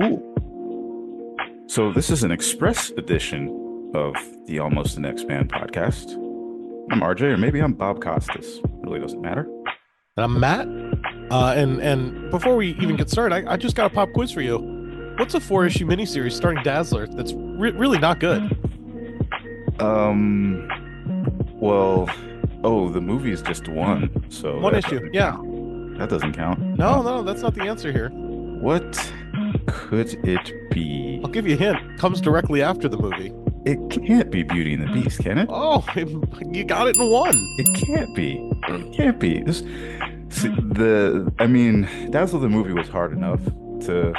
Ooh. So this is an express edition of the Almost the Next Man podcast. I'm RJ, or maybe I'm Bob Costas. Really doesn't matter. And I'm Matt. And before we even get started, I just got a pop quiz for you. What's a 4-issue miniseries starring Dazzler that's really not good? The movie is just one, so One issue, yeah. That doesn't count. No, that's not the answer here. What could it be? I'll give you a hint. Comes directly after the movie. It can't be Beauty and the Beast, can it? Oh, you got it in one. It can't be. It can't be. Dazzle the movie was hard enough to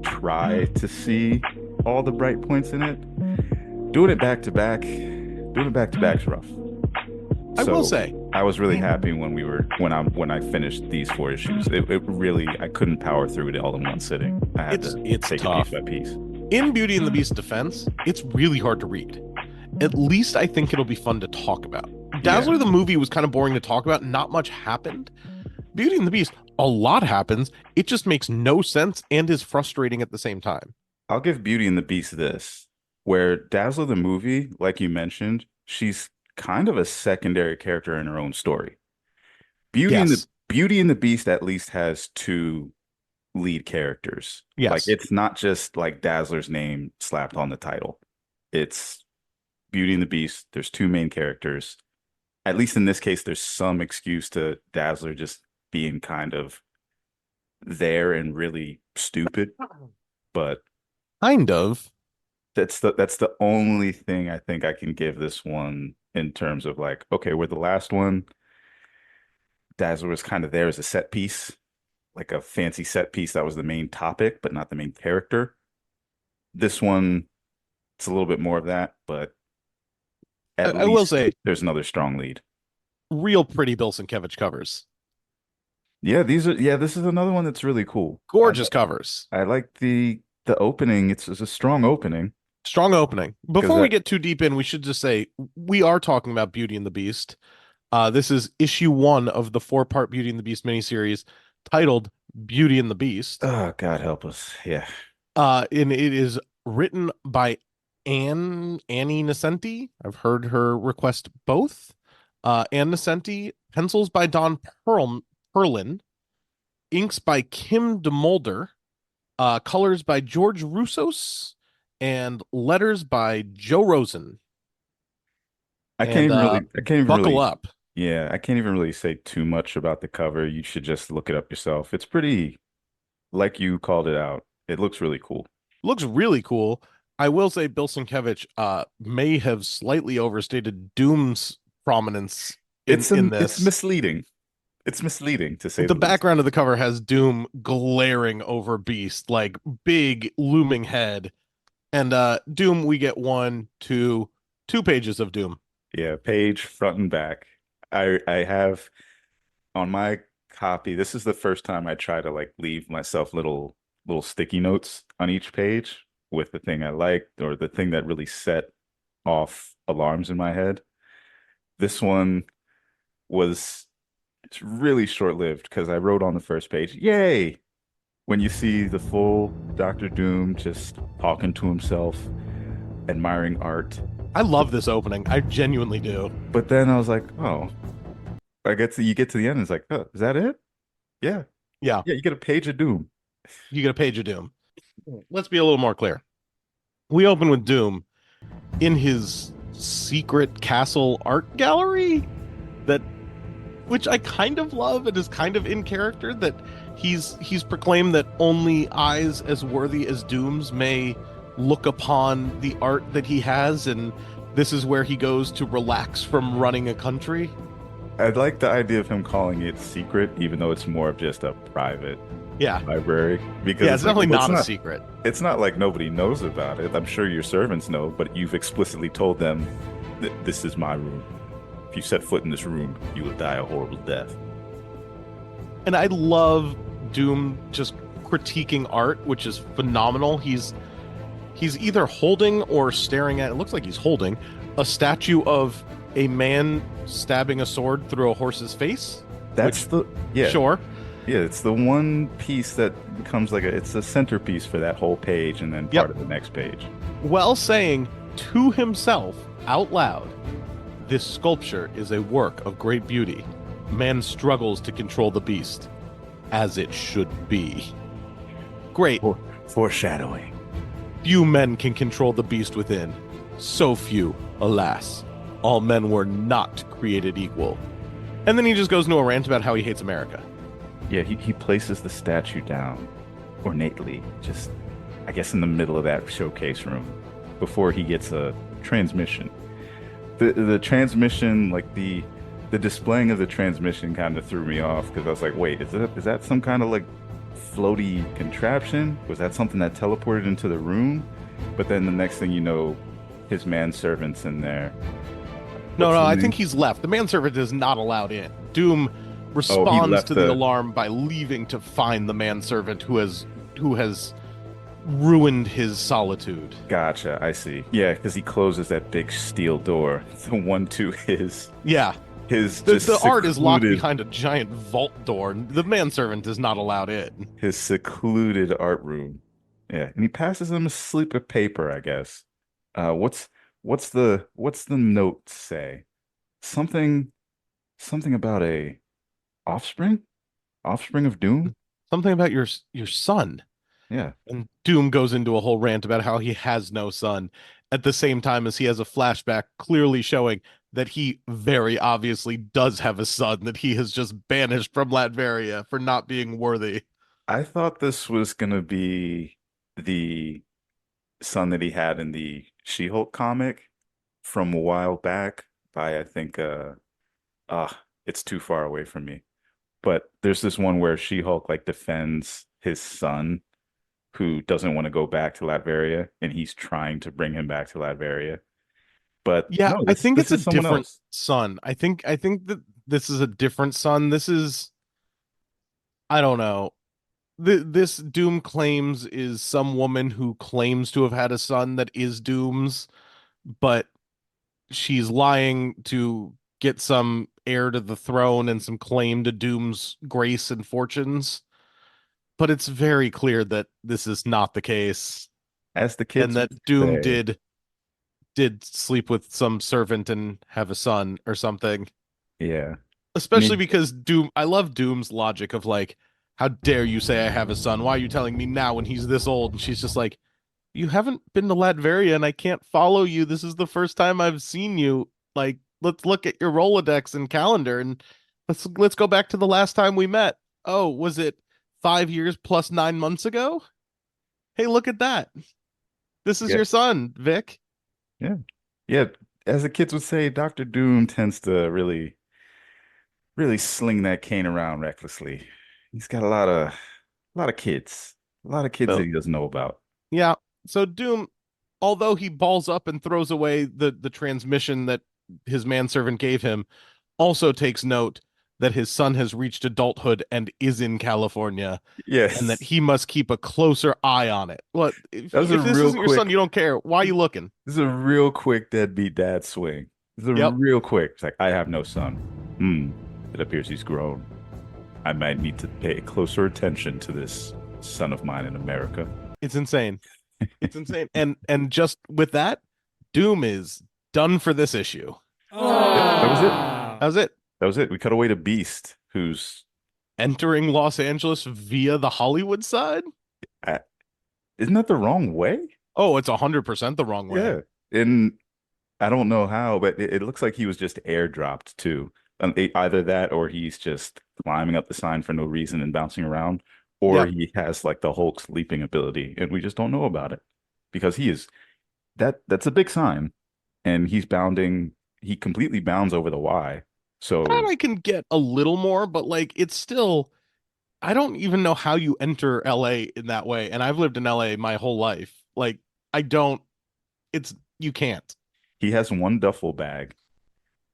try to see all the bright points in it. Doing it back to back is rough. I will say, I was really happy when I finished these 4 issues. It really, I couldn't power through it all in one sitting. I had to take tough. it piece by piece. In Beauty and the Beast's defense, it's really hard to read. At least I think it'll be fun to talk about. Dazzler the movie was kind of boring to talk about. Not much happened. Beauty and the Beast, a lot happens. It just makes no sense and is frustrating at the same time. I'll give Beauty and the Beast this, where Dazzler the movie, like you mentioned, she's kind of a secondary character in her own story. Beauty and the Beast at least has two lead characters. Yes. Like, it's not just like Dazzler's name slapped on the title. It's Beauty and the Beast. There's two main characters. At least in this case, there's some excuse to Dazzler just being kind of there and really stupid. But kind of. That's the only thing I think I can give this one in terms of like, okay, where the last one, Dazzler was kind of there as a set piece, like a fancy set piece that was the main topic, but not the main character. This one, it's a little bit more of that, but I will say there's another strong lead. Real pretty Bill Sienkiewicz covers. Yeah, this is another one that's really cool. Gorgeous covers. I like the opening. It's a strong opening. Strong opening. Before we get too deep in, we should just say we are talking about Beauty and the Beast. This is issue 1 of the 4-part Beauty and the Beast miniseries titled Beauty and the Beast. Oh, God help us. Yeah. And it is written by Annie Nocenti. I've heard her request both. Ann Nocenti, pencils by Don Perlin, inks by Kim DeMolder, colors by George Roussos, and letters by Joe Rosen. I can't even buckle up. Yeah, I can't even really say too much about the cover. You should just look it up yourself. It's pretty, like you called it out. It looks really cool. Looks really cool. I will say Bill Sienkiewicz may have slightly overstated Doom's prominence in this. It's misleading. It's misleading to say the background of the cover has Doom glaring over Beast, like big looming head. And Doom, we get 2 pages of Doom. Yeah, page front and back. I have on my copy, this is the first time I try to like leave myself little sticky notes on each page with the thing I liked or the thing that really set off alarms in my head. This one it's really short-lived because I wrote on the first page, yay! When you see the full Dr. Doom just talking to himself, admiring art. I love this opening. I genuinely do. But then I was like, oh, you get to the end and it's like, oh, is that it? Yeah. Yeah. Yeah, you get a page of Doom. You get a page of Doom. Let's be a little more clear. We open with Doom in his secret castle art gallery which I kind of love and is kind of in character, that he's proclaimed that only eyes as worthy as Doom's may look upon the art that he has, and this is where he goes to relax from running a country. I like the idea of him calling it secret, even though it's more of just a private library. Because it's definitely not a secret. It's not like nobody knows about it. I'm sure your servants know, but you've explicitly told them that this is my room. If you set foot in this room, you will die a horrible death. And I love Doom just critiquing art, which is phenomenal. He's either holding or staring at, it looks like he's holding, a statue of a man stabbing a sword through a horse's face. Sure. Yeah, it's the one piece that becomes like it's a centerpiece for that whole page and then Yep. part of the next page. While saying to himself out loud, this sculpture is a work of great beauty. Man struggles to control the beast, as it should be. Great. Foreshadowing. Few men can control the beast within. So few, alas. All men were not created equal. And then he just goes into a rant about how he hates America. Yeah, he places the statue down ornately, just I guess in the middle of that showcase room before he gets a transmission. The transmission, like the displaying of the transmission kind of threw me off because I was like, wait, is that some kind of like floaty contraption? Was that something that teleported into the room? But then the next thing you know, his manservant's in there. No, What's no, the I name? think he's left. The manservant is not allowed in. Doom Oh, he responds left to the the. alarm by leaving to find the manservant who has ruined his solitude. Gotcha, I see. Yeah, because he closes that big steel door, the one to Yeah. his The just art is locked secluded behind a giant vault door. The manservant is not allowed in. his secluded art room. Yeah, and he passes him a slip of paper, I guess. What's what's the note say? Something something about a offspring? Offspring of Doom? Something about your son. Yeah. And Doom goes into a whole rant about how he has no son at the same time as he has a flashback clearly showing that he very obviously does have a son that he has just banished from Latveria for not being worthy. I thought this was gonna be the son that he had in the She-Hulk comic from a while back by I think it's too far away from me. But there's this one where She-Hulk like defends his son who doesn't want to go back to Latveria and he's trying to bring him back to Latveria. But Yeah, no, I this think this it's a is someone different else. son. I think that this is a different son. This is I don't know. This Doom claims is some woman who claims to have had a son that is Doom's, but she's lying to get some heir to the throne and some claim to Doom's grace and fortunes. But it's very clear that this is not the case, As the and kids that would Doom say. did sleep with some servant and have a son or something. Yeah. And Especially because Doom, I love Doom's logic of like, how dare you say I have a son? Why are you telling me now when he's this old? And she's just like, you haven't been to Latveria and I can't follow you. This is the first time I've seen you. Like, let's look at your Rolodex and calendar and let's go back to the last time we met. Oh, was it 5 years plus 9 months ago? Hey, look at that. This is yeah, your son, Vic. yeah. Yeah. As the kids would say, Dr. Doom tends to really sling that cane around recklessly. He's got a lot of kids. A lot of kids that So he doesn't know about. yeah. So Doom, although he balls up and throws away the transmission that his manservant gave him, also takes note that his son has reached adulthood and is in California, and that Yes. he must keep a closer eye on it. What That was a if this real isn't your son? quick You don't care. Why are you looking? This is a real quick deadbeat dad swing. This is a Yep, real quick. It's like, I have no son. Hmm. It appears he's grown. I might need to pay closer attention to this son of mine in America. it's insane. It's insane. And just with that, Doom is done for this issue. Yep, that was it. That was it. That was it. We cut away to Beast, who's Entering Los Angeles via the Hollywood side. at, isn't that the wrong way? Oh, it's 100% the wrong way. Yeah. And I don't know how, but it looks like he was just airdropped too. Either that or he's just climbing up the sign for no reason and bouncing around, or Yep. he has like the Hulk's leaping ability and we just don't know about it because he is that's a big sign and he completely bounds over the Y. That So I can get a little more, but like it's still I don't even know how you enter LA in that way. And I've lived in LA my whole life. Like I don't it's you can't. he has one duffel bag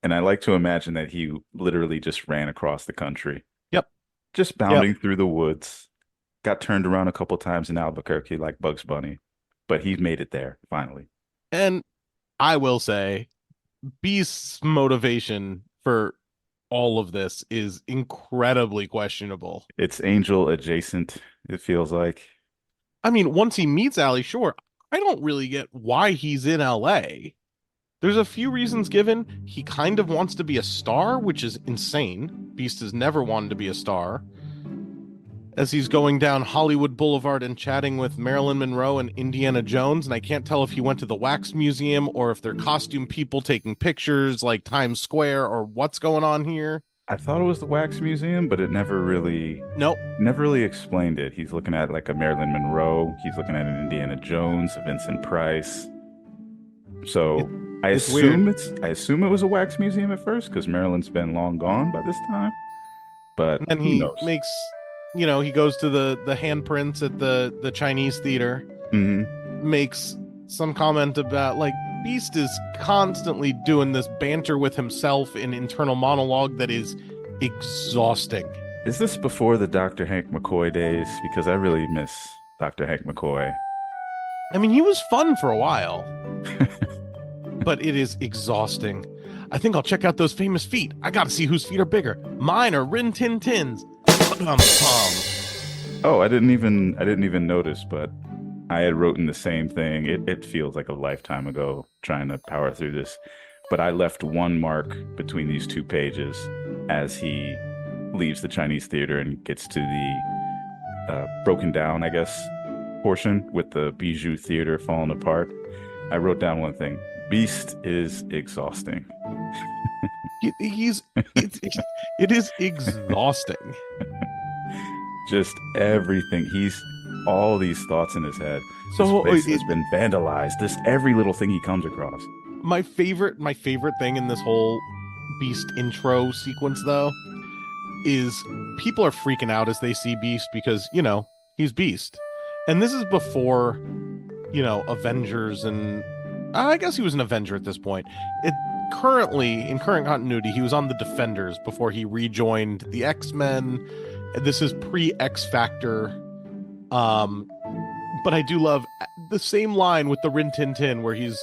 and I like to imagine that he literally just ran across the country, Yep. just Yep. bounding through the woods. Got turned around a couple times in Albuquerque like Bugs Bunny, but he's made it there finally. And I will say Beast's motivation for all of this is incredibly questionable. It's Angel adjacent, it feels like. I mean, once he meets Ally Shore, I don't really get why he's in LA. There's a few reasons given. He kind of wants to be a star, which is insane. Beast has never wanted to be a star. As he's going down Hollywood Boulevard and chatting with Marilyn Monroe and Indiana Jones, and I can't tell if he went to the Wax Museum or if they're costume people taking pictures like Times Square or what's going on here. I thought it was the Wax Museum, but it Nope. never really explained it. He's looking at like a Marilyn Monroe, he's looking at an Indiana Jones, a Vincent Price. It, So it's weird. I assume it was a wax museum at first because Marilyn's been long gone by this time. But And then who he knows? makes, he goes to the handprints at the Chinese theater, Hmm. makes some comment about like Beast is constantly doing this banter with himself in internal monologue that is exhausting. Is this before the Dr. Hank McCoy days? Because I really miss Dr. Hank McCoy. I mean, he was fun for a while, but it is exhausting. I think I'll check out those famous feet. I gotta see whose feet are bigger. Mine are Rin Tin Tins. Oh, I didn't even notice, but I had written the same thing. It feels like a lifetime ago trying to power through this. But I left one mark between these two pages as he leaves the Chinese theater and gets to the broken down, I guess, portion with the Bijou Theater falling apart. I wrote down one thing. Beast is exhausting. He's it, it is exhausting. Just everything. He's all these thoughts in his head. This So place has been vandalized. This every little thing he comes across. my favorite thing in this whole Beast intro sequence though is people are freaking out as they see Beast because, he's Beast. And this is before, Avengers, and I guess he was an Avenger at this point. It in current continuity, he was on the Defenders before he rejoined the X-Men. This is pre-X Factor. Um, but I do love the same line with the Rin Tin Tin where he's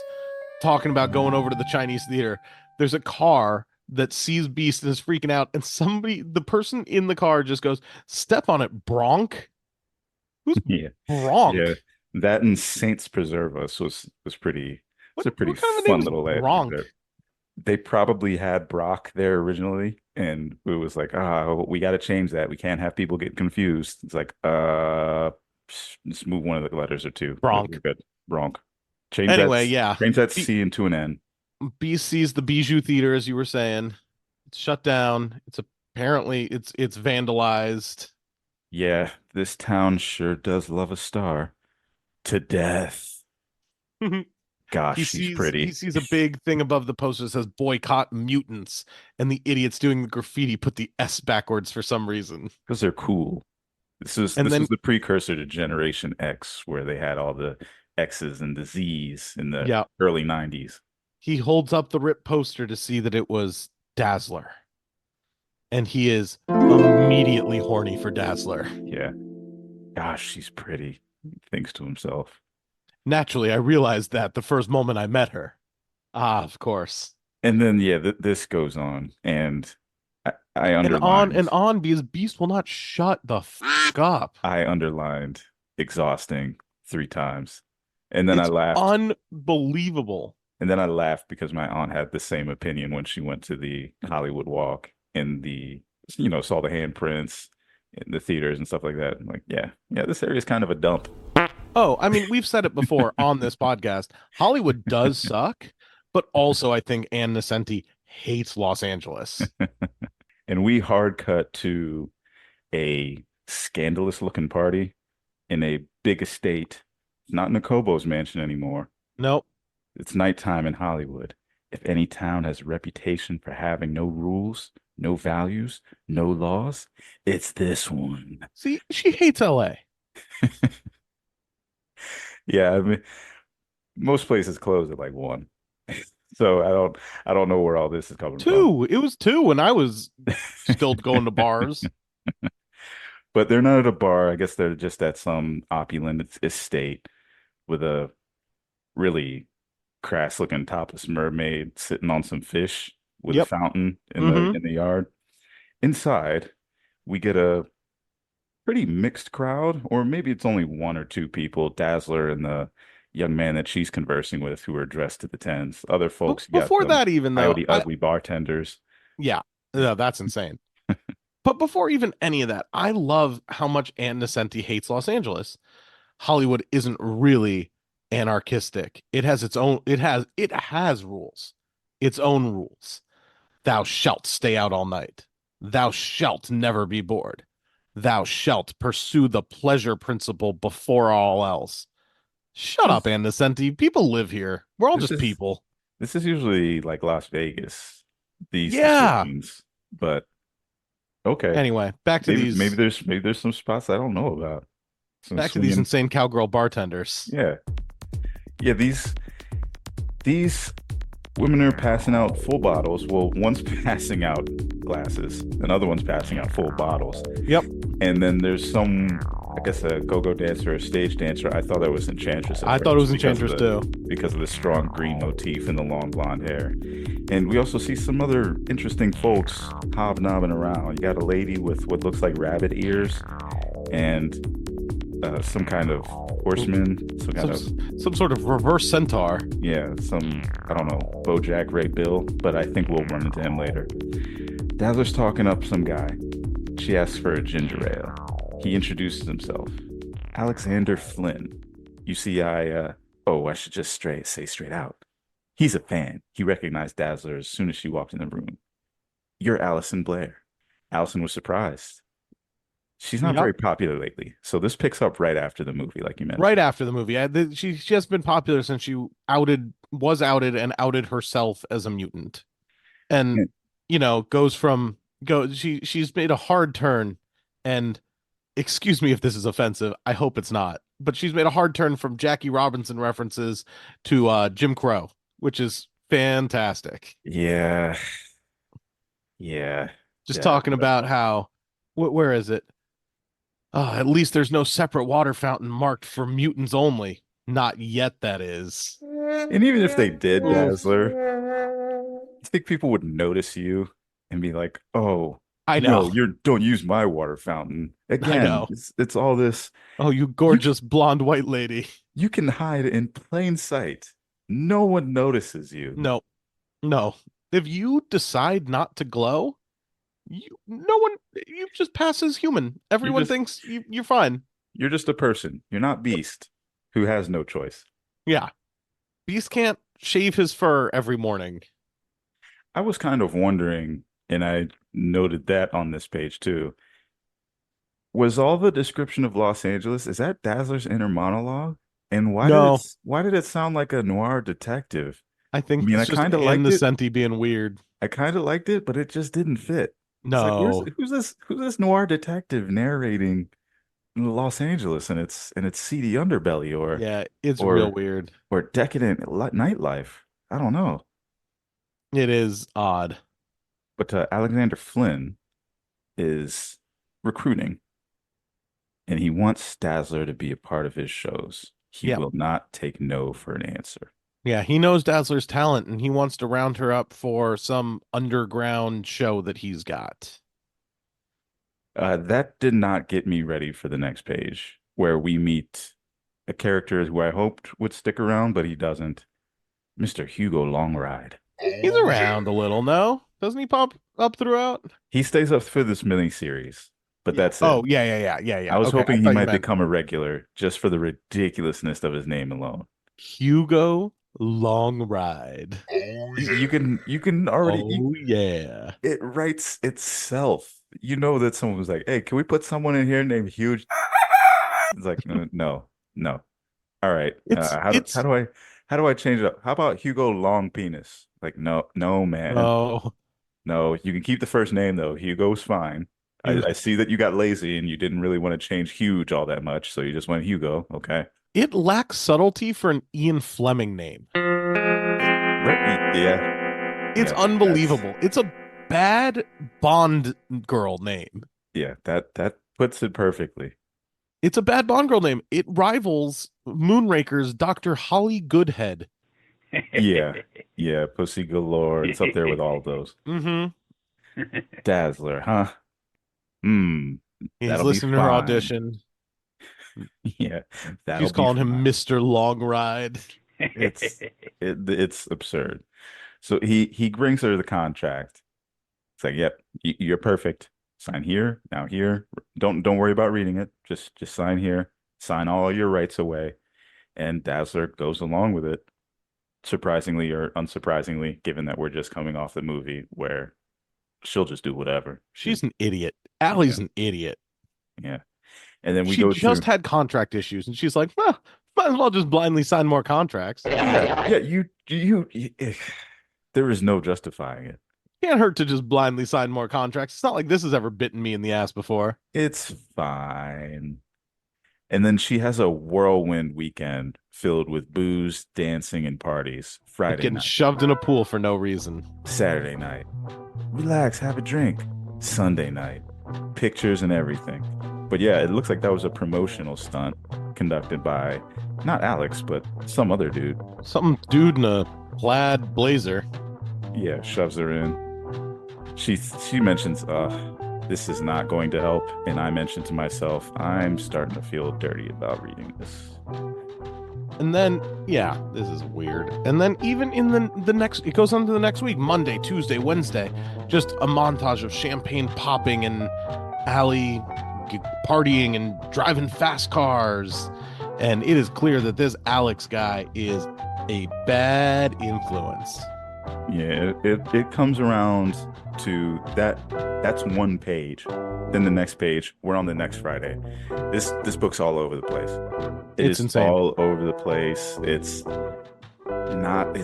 talking about going over to the Chinese theater. There's a car that sees Beast and is freaking out, and the person in the car just goes, "Step on it, Bronk." Who's Yeah. Yeah. Bronk? That and Saints Preserve Us was pretty it's What a pretty what kind of a name fun is little layout Bronk? there. They probably had Brock there originally, and it was like, we got to change that. We can't have people get confused. It's like, just move one of the letters or two. We're Bronk. good. Bronk. Anyway, yeah. Change that B- C into an N. Beast sees the Bijou Theater, as you were saying. It's shut down. It's vandalized. Yeah, this town sure does love a star to death. Gosh, she's He pretty sees a big thing above the poster that says boycott mutants, and the idiots doing the graffiti put the S backwards for some reason. because they're cool. And This then was the precursor to Generation X, where they had all the X's and the Z's in the yeah, early 90s. he holds up the rip poster to see that it was Dazzler. And he is immediately horny for Dazzler. Yeah. Gosh, she's pretty. He thinks to himself. Naturally, I realized that the first moment I met her. Ah, of course. And then, yeah, this goes on. And I And underlined, on because Beast will not shut the fuck up. I underlined exhausting 3 times. And then I It's laughed. unbelievable. And then I laughed because my aunt had the same opinion when she went to the Hollywood Walk and saw the handprints in the theaters and stuff like that. I'm like, yeah, this area is kind of a dump. Oh, I mean, we've said it before on this podcast. Hollywood does suck, but also I think Ann Nesenti hates Los Angeles. And we hard cut to a scandalous looking party in a big estate. It's not Nakobo's mansion anymore. Nope. It's nighttime in Hollywood. If any town has a reputation for having no rules, no values, no laws, it's this one. See, she hates LA. Yeah, I mean, most places close at like 1. So I don't know where all this is coming from. Two. It was two when I was still going to bars. But they're not at a bar. I guess they're just at some opulent estate with a really crass looking topless mermaid sitting on some fish with a Yep. fountain Mm-hmm. in the yard. Inside, we get a pretty mixed crowd, or maybe it's only one or two people, Dazzler and the young man that she's conversing with who are dressed to the tens. Other folks, you got Before some that, even though, coyote ugly bartenders. yeah, no, that's insane. But before even any of that, I love how much Ann Nesenti hates Los Angeles. Hollywood isn't really anarchistic. It has rules. Its own rules. Thou shalt stay out all night. Thou shalt never be bored. Thou shalt pursue the pleasure principle before all else. Shut up, This Ann Nesenti. People live here. We're all this just is people. this is usually like Las Vegas, these Yeah. decisions. But okay, Anyway, maybe there's some spots I don't know about. Some back to these swinging. insane cowgirl bartenders. Yeah. Yeah, these women are passing out full bottles. Well, one's passing out glasses, another one's passing out full bottles. Yep. And then there's some, I guess, a go-go dancer or a stage dancer. I thought that was Enchantress at I thought it first was Enchantress too. because of the strong green motif and the long blonde hair. And we also see some other interesting folks hobnobbing around. You got a lady with what looks like rabbit ears and some kind of horseman, some kind of Some sort of reverse centaur. yeah, some I don't know, BoJack Ray Bill, but I think we'll run into him later. Dazzler's talking up some guy. She asks for a ginger ale. He introduces himself. Alexander Flynn. You see, I should just say straight out. He's a fan. He recognized Dazzler as soon as she walked in the room. You're Allison Blair. Allison was surprised. She's not Yep. very popular lately, so this picks up right after the movie, like you mentioned. Right after the movie. She has been popular since she was outed and outed herself as a mutant. And Yeah. goes from go she's made a hard turn, and excuse me if this is offensive. I hope it's not. But she's made a hard turn from Jackie Robinson references to Jim Crow, which is fantastic. Yeah, yeah, Just yeah. talking about how where is it? Oh, at least there's no separate water fountain marked for mutants only. Not yet, that is. And even if they did, Oof. Dazzler, I think people would notice you and be like, "Oh, I no, know. you don't use my water fountain." I Again, know. it's all this. Oh, you You gorgeous blonde white lady. you can hide in plain sight. No one notices you. No, no. If you decide not to glow, no one, you just pass as human. You're Everyone just thinks you're fine. you're just a person. You're not Beast, who has no choice. Yeah. Beast can't shave his fur every morning. I was kind of wondering, and I noted that on this page too. Was all the description of Los Angeles, is that Dazzler's inner monologue? And No, why did it sound like a noir detective? I I think mean, it's just Ann Nesenti being weird. I kind of liked it, but it just didn't fit. It's like, No. who's this noir detective narrating Los Angeles and its seedy underbelly Yeah, it's real or weird. or decadent nightlife? I don't know. It is odd. But Alexander Flynn is recruiting, and he wants Dazzler to be a part of his shows. He Yeah. will not take no for an answer. Yeah, he knows Dazzler's talent and he wants to round her up for some underground show that he's got. That did not get me ready for the next page, where we meet a character who I hoped would stick around, but he doesn't. Mr. Hugo Longride. He's around a little, no? Doesn't he pop up throughout? He stays up for this mini series, but Yeah. that's it. Oh, yeah. I was Okay, I hoping he thought you might meant become a regular just for the ridiculousness of his name alone. Hugo Longride. You can already Oh, yeah. it writes itself. You know that someone was like, "Hey, can we put someone in here named Huge?" It's like, no, no. All right. It's How do I change it up? How about Hugo Long Penis? Like, no, no, man. oh, No, you can keep the first name though. Hugo's fine. I see that you got lazy and you didn't really want to change Huge all that much, so you just went Hugo. Okay. it lacks subtlety for an Ian Fleming name. Right. Yeah. It's Yeah. That's unbelievable. It's a bad Bond girl name. yeah, that puts it perfectly. It's a bad Bond girl name. It rivals Moonraker's Dr. Holly Goodhead. Yeah. Yeah, Pussy Galore. It's up there with all of those. Mm-hmm. Dazzler, huh? Hmm, He's that'll be listening to her fine. audition. Yeah, that'll She's be calling him fine. Mr. Longride. It's it's absurd. So he brings her the contract. It's like, yep, you're perfect. Sign here, now here. Don't worry about reading it. Just sign here. Sign all your rights away. And Dazzler goes along with it, surprisingly or unsurprisingly, given that we're just coming off the movie where she'll just do whatever. She's an idiot. Allie's Yeah, an idiot. yeah. And then we She go just to had contract issues, and she's like, well, might as well just blindly sign more contracts. yeah, there is no justifying it. Can't hurt to just blindly sign more contracts. It's not like this has ever bitten me in the ass before. It's fine. And then she has a whirlwind weekend filled with booze, dancing, and parties. Like Friday getting night, shoved in a pool for no reason. Saturday night, relax, have a drink. Sunday night, pictures and everything. But yeah, it looks like that was a promotional stunt conducted by not Alex, but some other dude. Some dude in a plaid blazer. Yeah, shoves her in. She mentions, this is not going to help. And I mentioned to myself, I'm starting to feel dirty about reading this. And then, yeah, this is weird. And then even in the next, it goes on to the next week, Monday, Tuesday, Wednesday, just a montage of champagne popping and Allie partying and driving fast cars. And it is clear that this Alex guy is a bad influence. Yeah, it comes around to that. That's one page. Then the next page, we're on the next Friday. This book's all over the place. It It's is insane. all over the place. It's not,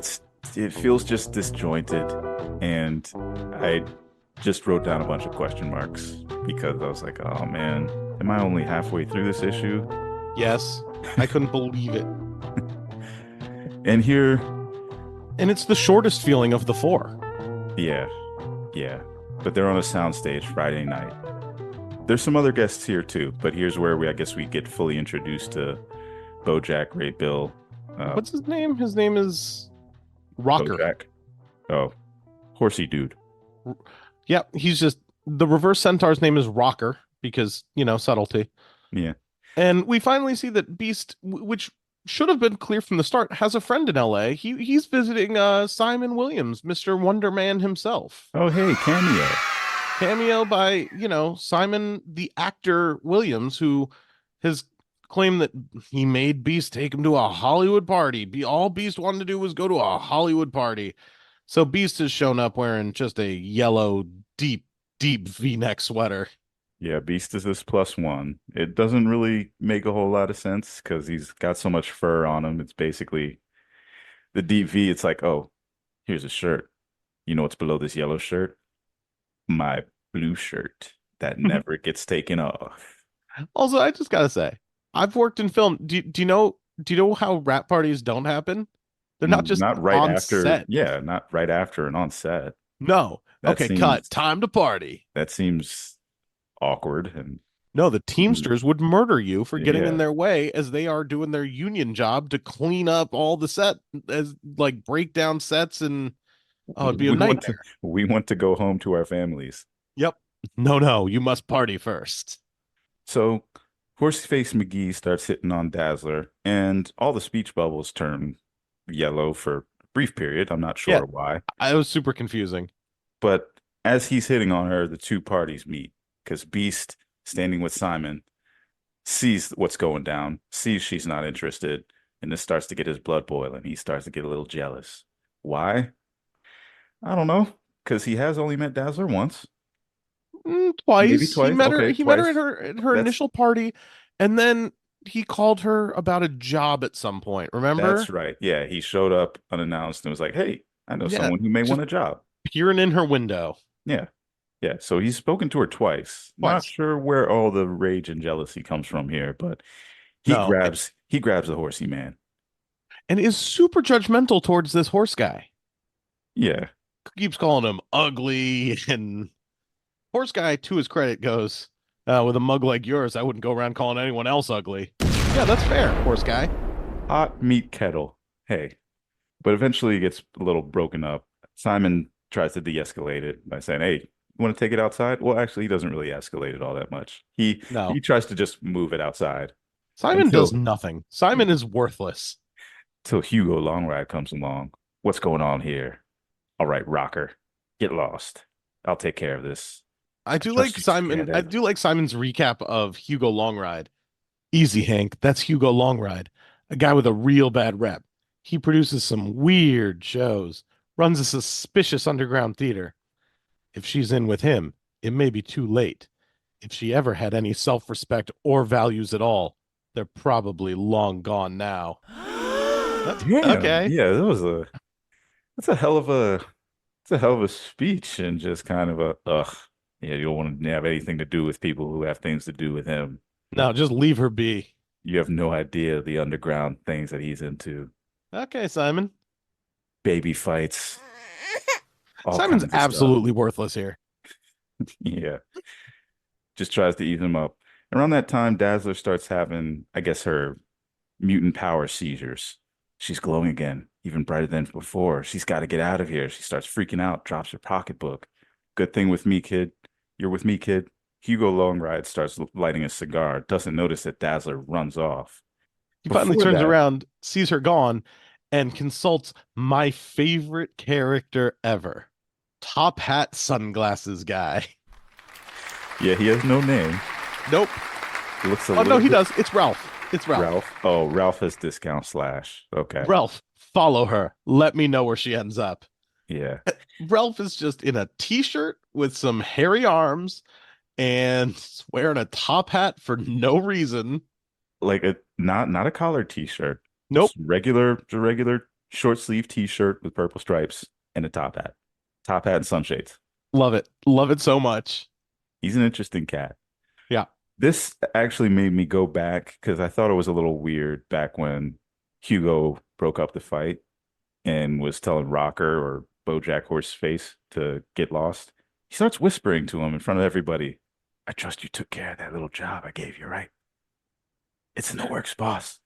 it feels just disjointed. And I just wrote down a bunch of question marks because I was like, oh man, am I only halfway through this issue? Yes, I couldn't believe it. And here, And it's the shortest feeling of the four. yeah, yeah. But they're on a soundstage Friday night. There's some other guests here too, but here's where I guess we get fully introduced to BoJack, Ray Bill, What's his name? His name is Rocker. BoJack. Oh, horsey dude. Yeah, he's just the reverse centaur's name is Rocker because, subtlety. Yeah, And we finally see that Beast, which should have been clear from the start, has a friend in LA. He's visiting Simon Williams, Mr. Wonder Man himself. oh, hey, cameo. Cameo by, Simon the actor Williams, who has claimed that he made Beast take him to a Hollywood party. All Beast wanted to do was go to a Hollywood party. So Beast has shown up wearing just a yellow, deep, deep V-neck sweater. Yeah, Beast is this +1. It doesn't really make a whole lot of sense because he's got so much fur on him. It's basically the deep V. It's like, oh, here's a shirt. You know what's below this yellow shirt? My blue shirt that never gets taken off. Also, I just gotta say, I've worked in film. Do you know how rap parties don't happen? They're not just Not right on after, set. yeah, not right after and on set. No. That Okay, cut. seems Time to party. that seems awkward and No, the Teamsters would murder you for getting in yeah. their way as they are doing their union job to clean up all the set as like break down sets and it'd be a We want to nightmare. we want to go home to our families. Yep. No, you must party first. So Horseface McGee starts hitting on Dazzler, and all the speech bubbles turn yellow for a brief period. I'm not Yeah, sure why. I was super confusing. But as he's hitting on her, the two parties meet because Beast, standing with Simon, sees what's going down, sees she's not interested, and this starts to get his blood boiling. He starts to get a little jealous. Why? I don't know. Because he has only met Dazzler once, maybe Twice. He twice. met her. Okay, He met her twice. at her That's initial party, and then he called her about a job at some point. Remember? that's right. Yeah, he showed up unannounced and was like, "Hey, I know Yeah, someone who may want just a job." peering in her window Yeah, yeah. So he's spoken to her twice. Not twice. sure where all the rage and jealousy comes from here, but No, he grabs the horsey man. and is super judgmental towards this horse guy. Yeah, Keeps calling him ugly, and horse guy, to his credit, goes, "With a mug like yours, I wouldn't go around calling anyone else ugly." Yeah, that's fair, horse guy. hot meat kettle. Hey, but eventually it gets a little broken up. Simon tries to de-escalate it by saying, "Hey, You want to take it outside? Well, actually, he doesn't really escalate it all that much. He No. tries to just move it outside Simon does until nothing. Simon is worthless. Hugo Longride comes along. What's going on here? All right, Rocker, get lost. I'll take care of this. I I do trust like you, Simon. I Scared. do like Simon's recap of Hugo Longride. Easy, Hank. That's Hugo Longride, a guy with a real bad rep. He produces some weird shows, runs a suspicious underground theater. If she's in with him, it may be too late. If she ever had any self-respect or values at all, they're probably long gone now. That's Damn. okay. Yeah, that's a hell of a it's a hell of a speech and just kind of a ugh. Yeah, you don't want to have anything to do with people who have things to do with him. Now just leave her be. You have no idea the underground things that he's into. Okay, Simon. Baby fights, all Simon's kinds of stuff. absolutely worthless here. Yeah. Just tries to ease him up. Around that time, Dazzler starts having, I guess, her mutant power seizures. She's glowing again, even brighter than before. She's got to get out of here. She starts freaking out, drops her pocketbook. Good thing with me, kid. You're with me, kid. Hugo Longride starts lighting a cigar, doesn't notice that Dazzler runs off. He finally Before turns that, around, sees her gone, and consults my favorite character ever. Top hat sunglasses guy. yeah, he has no name. Nope. He looks a Oh no, little he bit does. It's Ralph. It's Ralph. Ralph. Oh, Ralph has discount slash. Okay. Ralph, follow her. Let me know where she ends up. Yeah. Ralph is just in a t-shirt with some hairy arms and wearing a top hat for no reason. Like a not a collared t-shirt. Nope. Just a regular short sleeve t-shirt with purple stripes and a top hat. Top hat and sunshades. Love it. Love it so much. He's an interesting cat. Yeah. This actually made me go back because I thought it was a little weird back when Hugo broke up the fight and was telling Rocker or BoJack Horseface to get lost. He starts whispering to him in front of everybody. I trust you took care of that little job I gave you, right? It's in the works, boss.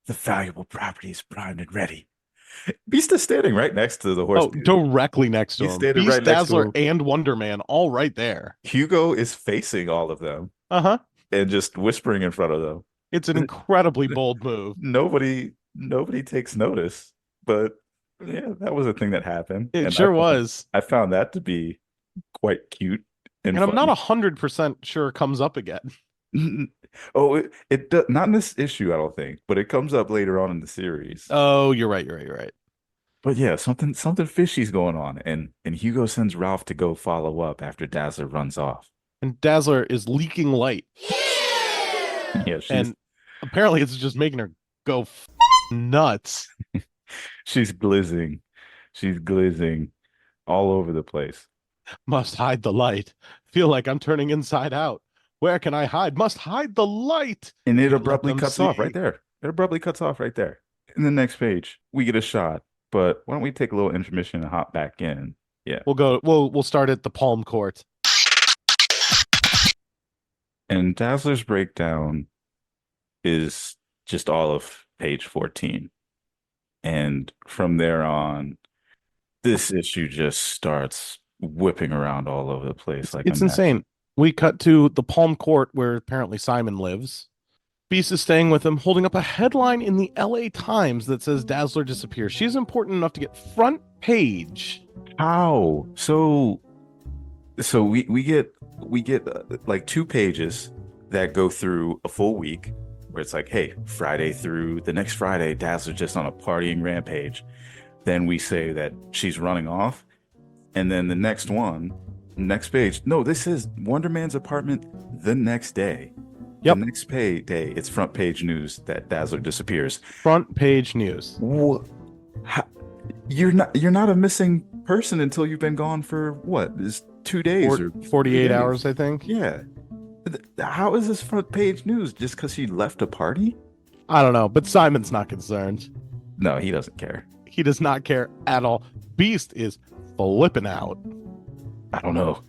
The valuable property is primed and ready. Beast is standing right next to the horse Oh, dude. directly next to He's him. standing Beast, right next to Dazzler, him. and Wonder Man all right there. Hugo is facing all of them Uh-huh. and just whispering in front of them. It's an incredibly bold move. Nobody takes notice. But yeah, that was a thing that happened. It And sure was. I found that to be quite cute and And I'm not funny. 100% sure it comes up again. Oh, not in this issue, I don't think, but it comes up later on in the series. Oh, you're right. You're right. You're right. But yeah, something fishy's going on, and Hugo sends Ralph to go follow up after Dazzler runs off. And Dazzler is leaking light. Yeah, she's And apparently it's just making her go nuts. she's glizzing, she's glizzing all over the place, Must hide the light. Feel like I'm turning inside out. Where can I hide? Must hide the light. and it Can't let abruptly them cuts off right see. there. It abruptly cuts off right there. In the next page, we get a shot, but why don't we take a little intermission and hop back in? Yeah, We'll start at the Palm Court. and Dazzler's breakdown is just all of page 14. And from there on, this issue just starts whipping around all over the place like a It's mess. insane. We cut to the Palm Court where apparently Simon lives. Beast is staying with him, holding up a headline in the LA Times that says Dazzler disappears. She's important enough to get front page. How? So we get like 2 pages that go through a full week where it's like, hey, Friday through the next Friday, Dazzler's just on a partying rampage. Then we say that she's running off, and then the next page, no, this is Wonder Man's apartment the next day. Yep. The next day, it's front page news that Dazzler disappears. Front page news. You're not a missing person until you've been gone for what? Is 2 days or 48 3 hours, days? I think. Yeah. How is this front page news? Just because she left a party? I don't know, but Simon's not concerned. No, he doesn't care. He does not care at all. Beast is flipping out. I don't know.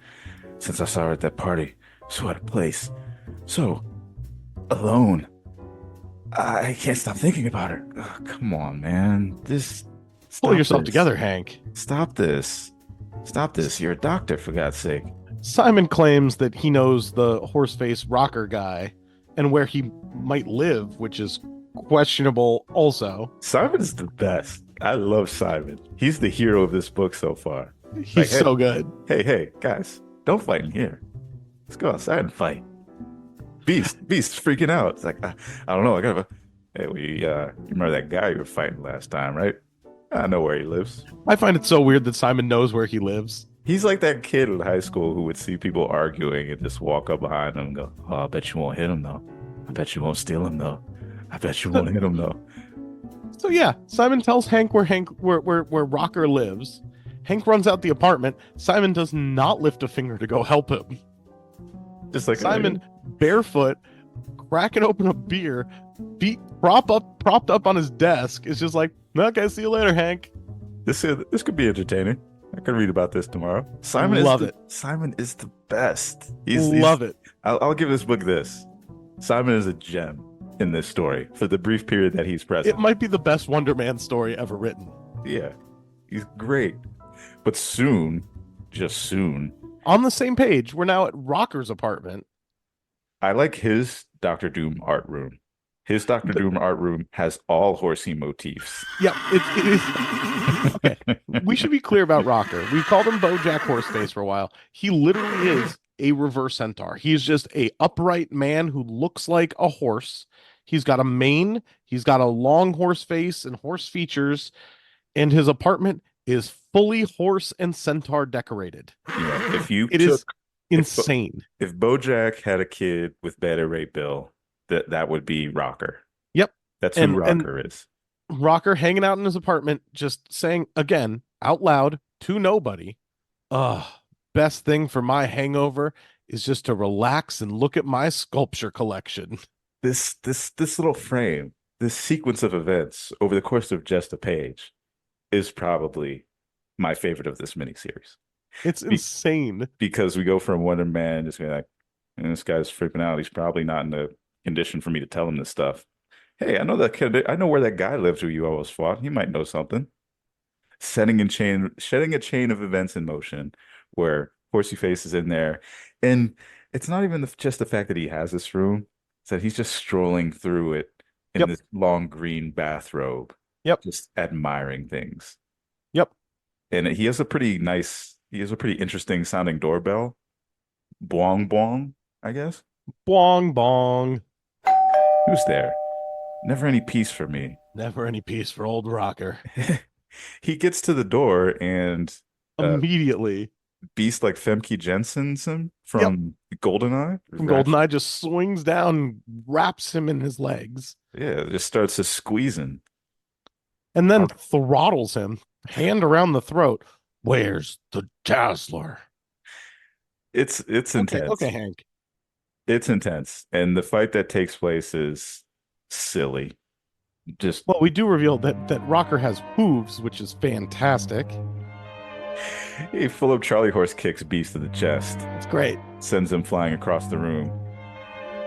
Since I saw her at that party, so out of place, so alone, I can't stop thinking about her. Ugh, come on, man. Pull Stop yourself this. together, Hank. Stop this. Stop this. You're a doctor, for God's sake. Simon claims that he knows the horse-face rocker guy and where he might live, which is questionable also. Simon's the best. I love Simon. He's the hero of this book so far. Like, He's hey, so good. hey, guys, don't fight in here. Let's go outside and fight. Beast's freaking out. It's like, I don't know. I gotta. Hey, you remember that guy you were fighting last time, right? I know where he lives. I find it so weird that Simon knows where he lives. He's like that kid in high school who would see people arguing and just walk up behind them and go, "Oh, I bet you won't hit him though. I bet you won't steal him though. I bet you won't hit him though." So yeah, Simon tells Hank where Rocker lives. Hank runs out the apartment. Simon does not lift a finger to go help him. Just like Simon, barefoot, cracking open a beer, feet propped up on his desk, is just like, okay, see you later, Hank. this could be entertaining. I could read about this tomorrow. Simon is the best. Love it. I'll give this book this. Simon is a gem in this story for the brief period that he's present. It might be the best Wonder Man story ever written. Yeah, he's great. But soon, just soon, on the same page, we're now at Rocker's apartment. I like his Doctor Doom art room. His Doctor Doom art room has all horsey motifs. Yeah, it is. Okay, we should be clear about Rocker. We've called him BoJack Horseface for a while. He literally is a reverse centaur. He's just a upright man who looks like a horse. He's got a mane. He's got a long horse face and horse features. And his apartment is fully horse and centaur decorated. Yeah, it is insane. If BoJack had a kid with Beta Ray Bill, that would be Rocker. Yep. That's who Rocker is. Rocker hanging out in his apartment, just saying again out loud to nobody, best thing for my hangover is just to relax and look at my sculpture collection. This little frame, this sequence of events over the course of just a page is probably my favorite of this miniseries. It's insane. Because we go from Wonder Man just being like, this guy's freaking out. He's probably not in the condition for me to tell him this stuff. Hey, I know that kid. I know where that guy lives who you always fought. He might know something. Setting a chain of events in motion where Horsey Face is in there. And it's not even just the fact that he has this room. It's that he's just strolling through it in this long green bathrobe. Yep. Just admiring things. Yep. And he has a pretty interesting sounding doorbell. Bwong bwong, I guess. Bwong bong. Who's there? Never any peace for me. Never any peace for old Rocker. He gets to the door and immediately Beast like Femke Jensen's him from GoldenEye. From GoldenEye just swings down, wraps him in his legs. Yeah, just starts to squeezing. And then throttles him, hand around the throat. Where's the Dazzler? It's intense. Okay, Hank. It's intense. And the fight that takes place is silly. Well, we do reveal that Rocker has hooves, which is fantastic. He full of Charlie horse kicks Beast in the chest. It's great. Sends him flying across the room.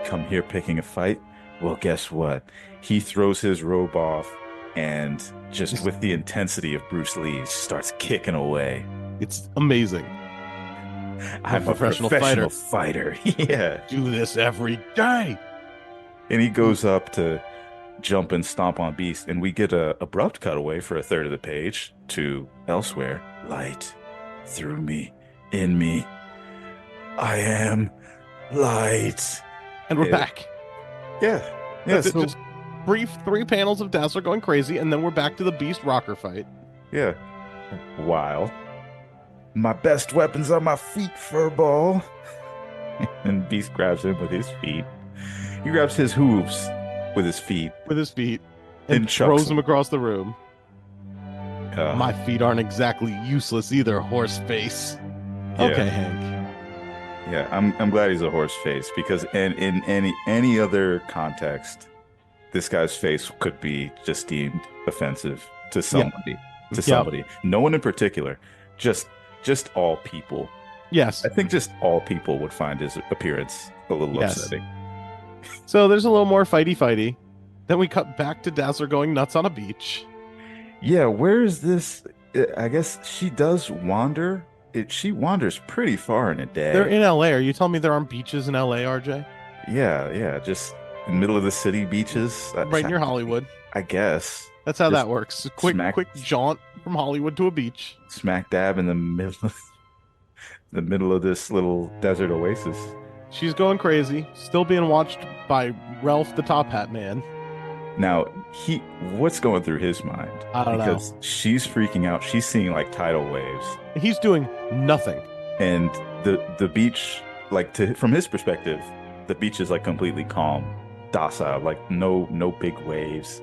Come here picking a fight? Well, guess what? He throws his robe off and just with the intensity of Bruce Lee starts kicking away. It's amazing. I'm a professional fighter. Yeah. Do this every day. And he goes up to jump and stomp on Beast, and we get a abrupt cutaway for a third of the page to elsewhere. Light through me, in me. I am light. And we're back. Yeah. Yeah. So, just brief 3 panels of Dazzler going crazy, and then we're back to the Beast Rocker fight. Yeah. While my best weapons are my feet, furball. And Beast grabs him with his feet. He grabs his hooves with his feet. And throws him across the room. My feet aren't exactly useless either, horse face. Yeah. Okay, Hank. Yeah, I'm glad he's a horse face because in any other context, this guy's face could be just deemed offensive to somebody. Yeah. To somebody. No one in particular. Just all people. Yes. I think just all people would find his appearance a little upsetting. So there's a little more fighty. Then we cut back to Dazzler going nuts on a beach. Yeah, where is this? I guess she does wander she wanders pretty far in a They're day. in LA. Are you telling me there aren't beaches in LA, RJ? Yeah, yeah, just in the middle of the city beaches. Right near Hollywood. I guess That's how just that works. A smack quick jaunt from Hollywood to a beach. smack dab in the middle of this little desert oasis. She's going crazy, still being watched by Ralph the Top Hat Man. Now, what's going through his mind? I don't know. Because she's freaking out. She's seeing like tidal waves, He's doing nothing. and the beach, like from his perspective, the beach is like completely calm, docile, like no big waves,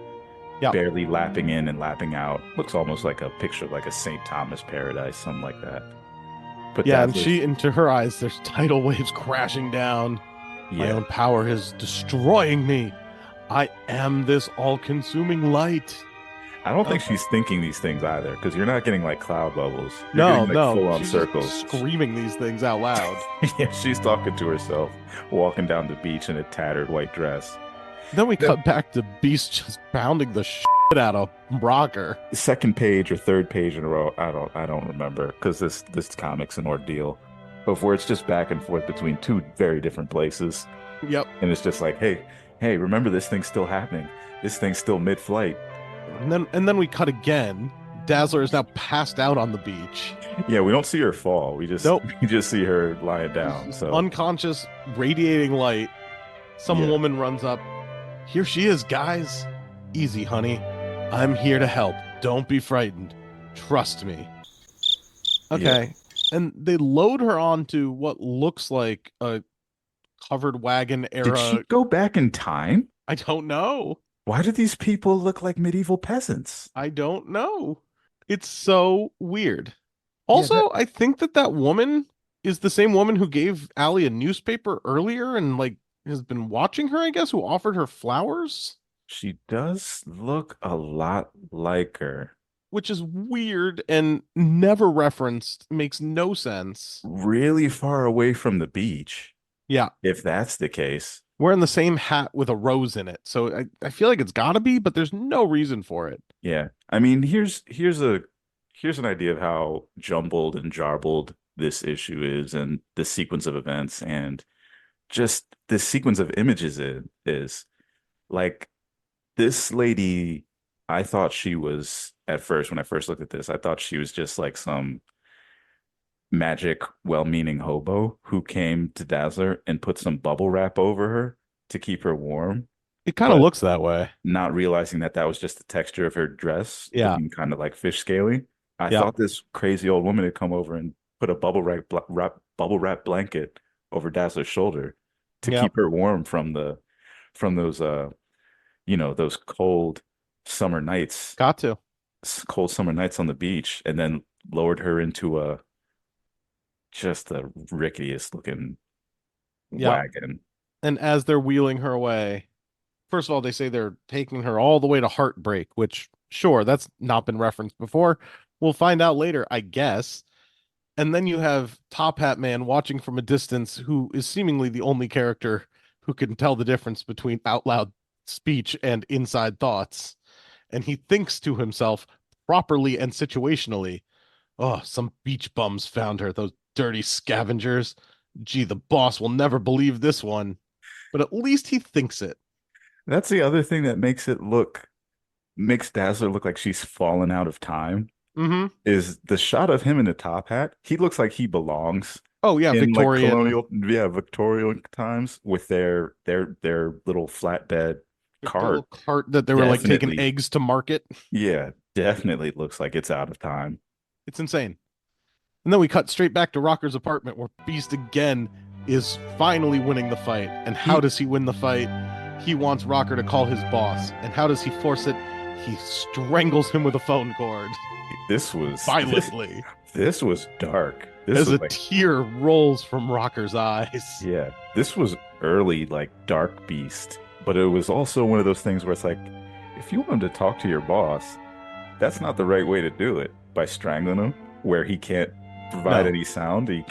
Yeah. barely lapping in and lapping out. Looks almost like a picture of like a St. Thomas paradise, something like that. But Yeah, and Dazzler's, into her eyes, there's tidal waves crashing down. My yeah, own power is destroying me. I am this all-consuming light. I don't think Uh, she's thinking these things either, because you're not getting like cloud bubbles. You're no, getting like no, full on she's just circles. screaming these things out loud. Yeah, she's talking to herself, walking down the beach in a tattered white dress. Then we The cut back to Beast just pounding the shit out of Rocker. second page or third page in a row, I don't remember, because this comic's an ordeal of where it's just back and forth between two very different places, Yep. and it's just like, hey, remember this thing's still happening. This thing's still mid-flight. And then we cut again. Dazzler is now passed out on the beach. Yeah, we don't see her fall. We just Nope. we just see her lying down. So Unconscious, radiating light. Some Yeah. woman runs up. Here she is, guys. Easy, honey. I'm here to help. Don't be frightened. Trust me. Okay. And they load her onto what looks like a covered wagon did she era. go back in time? I don't know. Why do these people look like medieval peasants? I don't know. It's so weird. Yeah, Also, I think that woman is the same woman who gave Allie a newspaper earlier and like has been watching her, I guess, who offered her flowers, she does look a lot like her. which is weird and never referenced, makes no sense. Really far away from the beach, Yeah, if that's the case. wearing the same hat with a rose in it. So I feel like it's gotta be, but there's no reason for it. Yeah. I mean, here's an idea of how jumbled and jarbled this issue is, and the sequence of events, and just the sequence of images is like this lady. I thought she was at first, when I first looked at this, I thought she was just like some magic, well-meaning hobo who came to Dazzler and put some bubble wrap over her to keep her warm, It kind of but looks that way. not realizing that that was just the texture of her dress, Yeah. looking kind of like fish scaly. I Yeah. thought this crazy old woman had come over and put a bubble wrap blanket over Dazzler's shoulder to Yeah. keep her warm from those those Got to. cold summer nights on the beach, and then lowered her into a just the rickiest looking Yeah. wagon. And as they're wheeling her away, first of all, they say they're taking her all the way to Heartbreak, which, sure, that's not been referenced before. We'll find out later, I guess. And then you have Top Hat Man watching from a distance, who is seemingly the only character who can tell the difference between out loud speech and inside thoughts. And he thinks to himself properly and situationally, oh, some beach bums found her, those dirty scavengers. Gee, the boss will never believe this one. But at least he thinks it. That's the other thing that makes Dazzler look like she's fallen out of time, Mm-hmm. is the shot of him in the top hat. He looks like he belongs Oh yeah, in like Victorian Victorian times with their little flatbed the little cart. cart that they were like taking Definitely, eggs to market. yeah, definitely looks like it's out of time. It's insane. And then we cut straight back to Rocker's apartment where Beast again is finally winning the fight. And how does he win the fight? He wants Rocker to call his boss. And how does he force it? He strangles him with a phone cord This was violently this was dark. This as was a like, tear rolls from Rocker's eyes. yeah, this was early like Dark Beast, but it was also one of those things where it's like, if you want him to talk to your boss, that's not the right way to do it, by strangling him where he can't provide No. any sound. He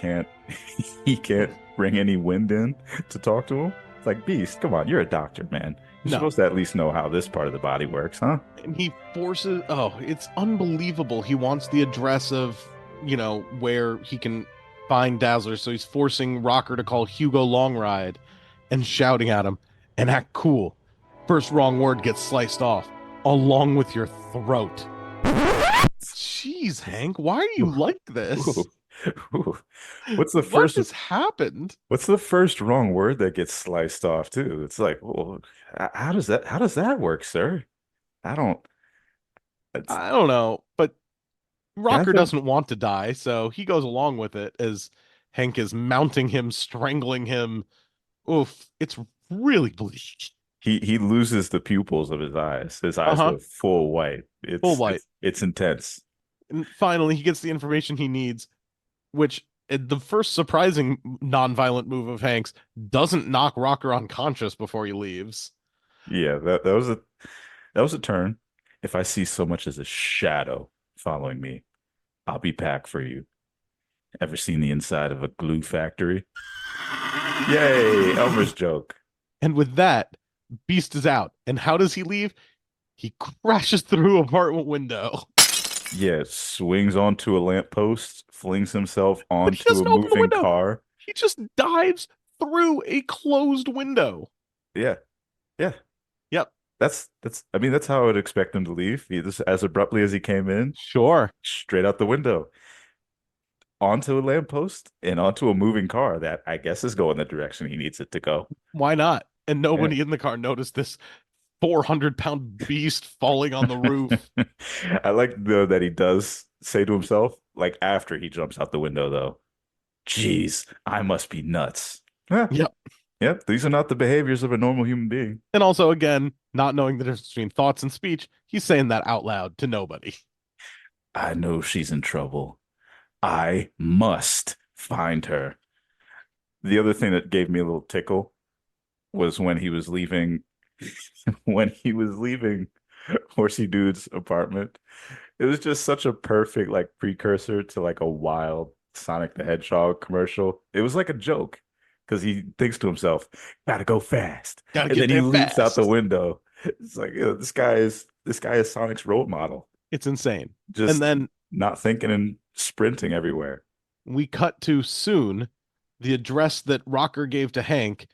can't bring any wind in to talk to him. It's like, Beast, come on, you're a doctor, man. You're No. supposed to at least know how this part of the body works, huh? And he forces, oh, it's unbelievable. He wants the address of where he can find Dazzler. So he's forcing Rocker to call Hugo Longride and shouting at him and act cool. First wrong word gets sliced off, along with your throat. Jeez, Hank, why are you Ooh, like this? ooh, ooh. What's the What first has happened? what's the first wrong word that gets sliced off too? It's like, well, how does that work, sir? I don't it's I don't know, but Rocker Dazzler doesn't want to die, so he goes along with it as Hank is mounting him, strangling him. Oof, it's really bleak. he loses the pupils of his eyes. His eyes Uh-huh. go full white. Full It's light. it's it's intense. And finally, he gets the information he needs, which the first surprising non-violent move of Hank's doesn't knock Rocker unconscious before he leaves. Yeah, that was a turn. If I see so much as a shadow following me, I'll be back for you. Ever seen the inside of a glue factory? Yay, Elmer's joke. And with that, Beast is out. And how does he leave? He crashes through an apartment window. Yeah, swings onto a lamppost, flings himself But he onto a doesn't open the moving window. car. He just dives through a closed window. Yeah, yeah. Yep. That's how I would expect him to leave. He just as abruptly as he came in, Sure. straight out the window, onto a lamppost and onto a moving car that I guess is going the direction he needs it to go. Why not? And Yeah. nobody in the car noticed this 400-pound beast falling on the roof. I like though that he does say to himself, like after he jumps out the window, though, geez, I must be nuts. Yeah, Yep. yep, these are not the behaviors of a normal human being. And also, again, not knowing the difference between thoughts and speech, he's saying that out loud to nobody. I know she's in trouble. I must find her. The other thing that gave me a little tickle was when he was leaving Horsey Dude's apartment. It was just such a perfect like precursor to like a wild Sonic the Hedgehog commercial. It was like a joke because he thinks to himself, "Gotta go fast," Gotta and get then he there leaps out the fast. window. It's like, this guy is Sonic's role model, It's insane. And just then not thinking and sprinting everywhere. we cut to soon the address that Rocker gave to Hank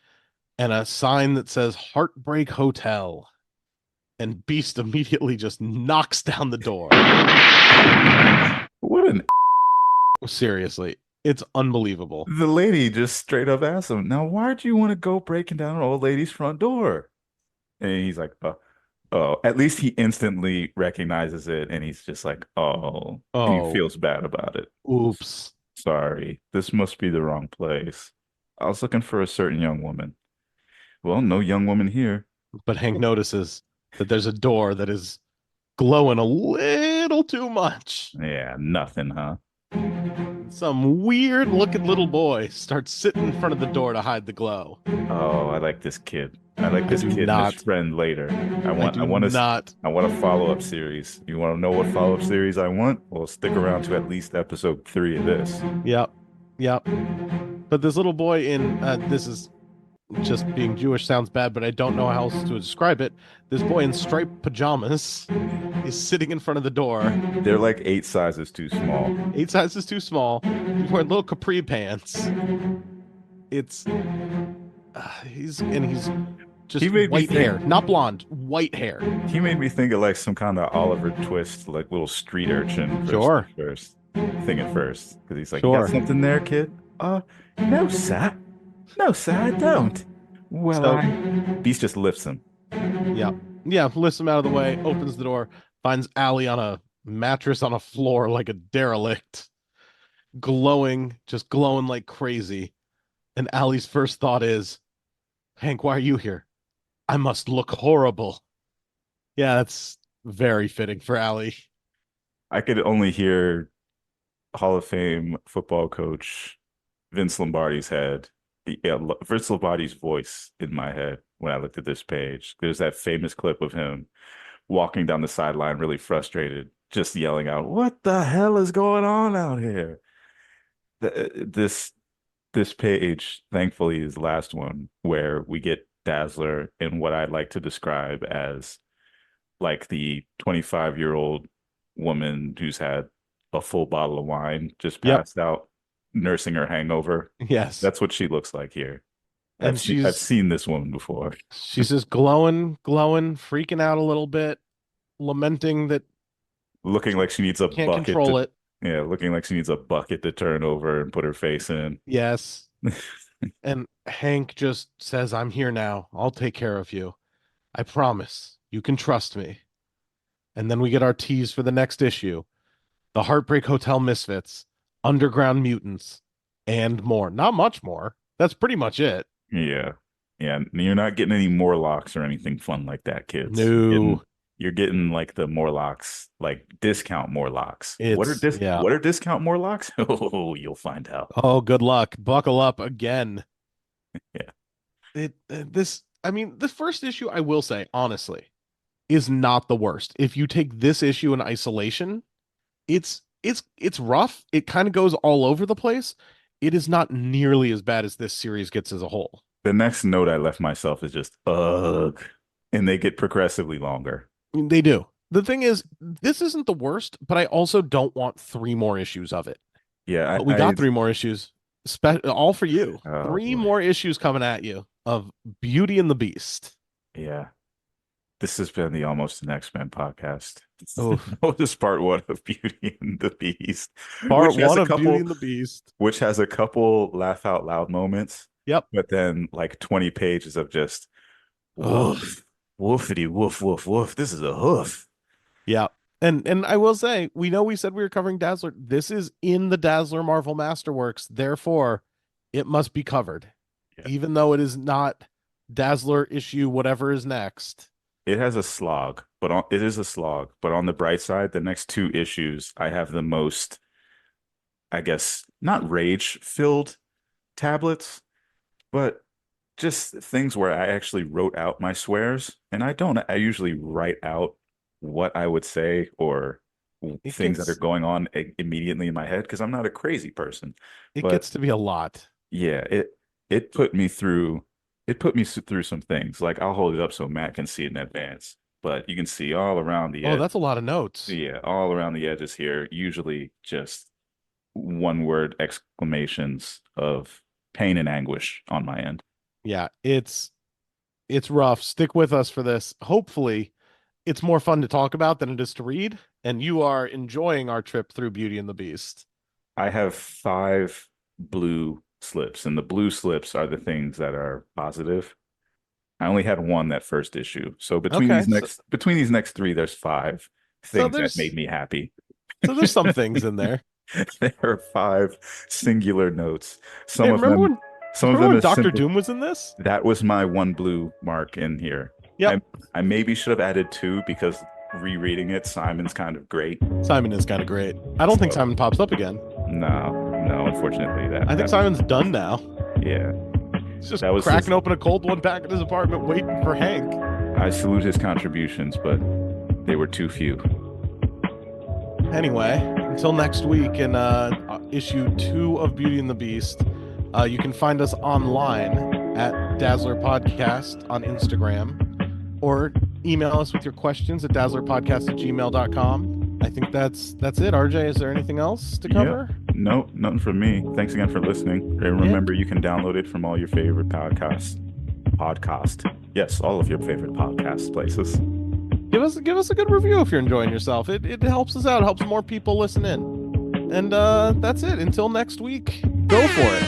and a sign that says Heartbreak Hotel. And Beast immediately just knocks down the door. What an Seriously, it's unbelievable. The lady just straight up asked him, "Now, why'd you want to go breaking down an old lady's front door?" And he's like, oh, at least he instantly recognizes it and he's just like, oh, and he Oh, feels bad about it. oops. Sorry, this must be the wrong place. I was looking for a certain young woman. Well, no young woman here. But Hank notices that there's a door that is glowing a little too much. Yeah, nothing, huh? Some weird looking little boy starts sitting in front of the door to hide the glow. Oh, I like this kid. I like I this do kid and his not. friend later. I I want I do want to not. I want a follow-up series. You want to know what follow-up series I want? Well, stick around to at least episode 3 of this. Yep. Yep. But this little boy in this is just being Jewish sounds bad, but I don't know how else to describe it. This boy in striped pajamas is sitting in front of the door. They're like 8 sizes too small. 8 sizes too small. He's wearing little capri pants. It's he's He just made me white hair, think not blonde, white hair. he made me think of like some kind of Oliver Twist, like little street urchin Sure, first thing at first. Because he's like, "You got sure. something there, kid?" No, sir. No, sir, I don't. Well, So Beast just lifts him. yeah, yeah. Lifts him out of the way, opens the door, finds Allie on a mattress on a floor like a derelict, glowing, just glowing like crazy. And Allie's first thought is, Hank, why are you here? I must look horrible. Yeah, that's very fitting for Allie. I could only hear Hall of Fame football coach Vince Lombardi's head. Yeah, Vince Lombardi's voice in my head when I looked at this page. There's that famous clip of him walking down the sideline, really frustrated, just yelling out, "What the hell is going on out here?" This page, thankfully, is the last one where we get Dazzler in what I'd like to describe as like the 25-year-old woman who's had a full bottle of wine, just Yep. passed out, nursing her hangover. Yes. That's what she looks like here. And I've seen this woman before, she's just glowing, freaking out a little bit, lamenting that looking she like she needs a can't bucket control to, it. yeah, looking like she needs a bucket to turn over and put her face in. Yes. And Hank just says, I'm here now. I'll take care of you. I promise. You can trust me. And then we get our tease for the next issue: the Heartbreak Hotel Misfits, Underground Mutants, and more. Not much more. That's pretty much it. Yeah. Yeah. You're not getting any Morlocks or anything fun like that, kids. No, You're getting like the Morlocks, like discount Morlocks. yeah. What are discount Morlocks? Oh, you'll find out. Oh, good luck. Buckle up again. Yeah. I mean, the first issue, I will say, honestly, is not the worst. If you take this issue in isolation, it's rough. It kind of goes all over the place. It is not nearly as bad as this series gets as a whole. The next note I left myself is just ugh. And they get progressively longer. I mean, they do. The thing is, this isn't the worst, but I also don't want three more issues of it. Yeah, But we got three more issues, all for you. oh Three boy. more issues coming at you of Beauty and the Beast. Yeah. This has been the Almost an X-Men podcast. Oh, This is part one of Beauty and the Beast, part one of Beauty and the Beast. which has a couple laugh out loud moments, Yep. but then like 20 pages of just Ugh. woof, woofity, woof, woof, woof. This is a hoof. Yeah. And I will say, we know we said we were covering Dazzler. This is in the Dazzler Marvel Masterworks. Therefore, it must be covered. Yeah. Even though it is not Dazzler issue, whatever is next. It has a slog, it is a slog. But on the bright side, the next two issues, I have the most, I guess, not rage-filled tablets, but just things where I actually wrote out my swears. And I don't, I usually write out what I would say or It things that are gets going on immediately in my head because I'm not a crazy person. it But gets to be a lot. yeah, it put me through through some things. Like I'll hold it up so Matt can see it in advance, but you can see all around the Oh, edge. that's a lot of notes. Yeah, all around the edges here, usually just one word exclamations of pain and anguish on my end. Yeah, it's rough. Stick with us for this. Hopefully, it's more fun to talk about than it is to read, and you are enjoying our trip through Beauty and the Beast. I have five blue slips, and the blue slips are the things that are positive. I only had one that first issue. So Okay, between these next three, there's five so things that there's made me happy. there's some things in there. There are five singular notes. Hey, Some of them some of remember them when is Doctor simple. Doom was in this? That was my one blue mark in here. Yep, I maybe should have added two because rereading it, Simon's kind of great. Simon is kind of great. I don't think So Simon pops up again. no, unfortunately I think Simon's done now. yeah. He's just That was cracking open a cold one back in his apartment, waiting for Hank. I salute his contributions, but they were too few. Anyway, until next week in issue 2 of Beauty and the Beast, you can find us online at Dazzler Podcast on Instagram, or email us with your questions at dazzlerpodcast@gmail.com. I think that's it. RJ, is there anything else to cover? No, nothing from me. Thanks again for listening. And remember, you can download it from all your favorite podcast. Yes, all of your favorite podcast places. Give us a good review if you're enjoying yourself. It helps us out, helps more people listen in. And that's it. Until next week, go for it.